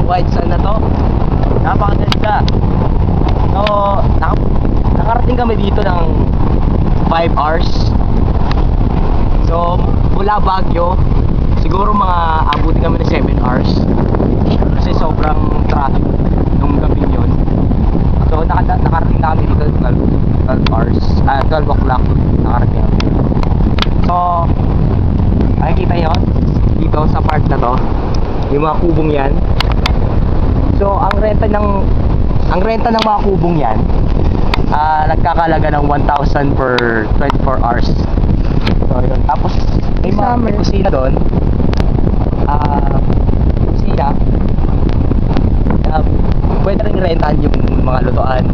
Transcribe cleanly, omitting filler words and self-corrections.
white sand na to. Napakaganda. So, nakarating kami dito ng 5 hours. So, mula Baguio, siguro mga abutin kami ng 7 hours. Kasi sobrang traffic nung gabi yun. So, nakarating kami dito 12 hours, 12 o'clock nakarating kami. So, makikita nyo dito sa park na to, yung mga kubong yan. So, ang renta ng mga kubong yan, nagkakalaga ng 1,000 per 24 hours. So, yun. Tapos, may mga kusina doon. Kusina. Pwede rin rentahan yung mga lutuan,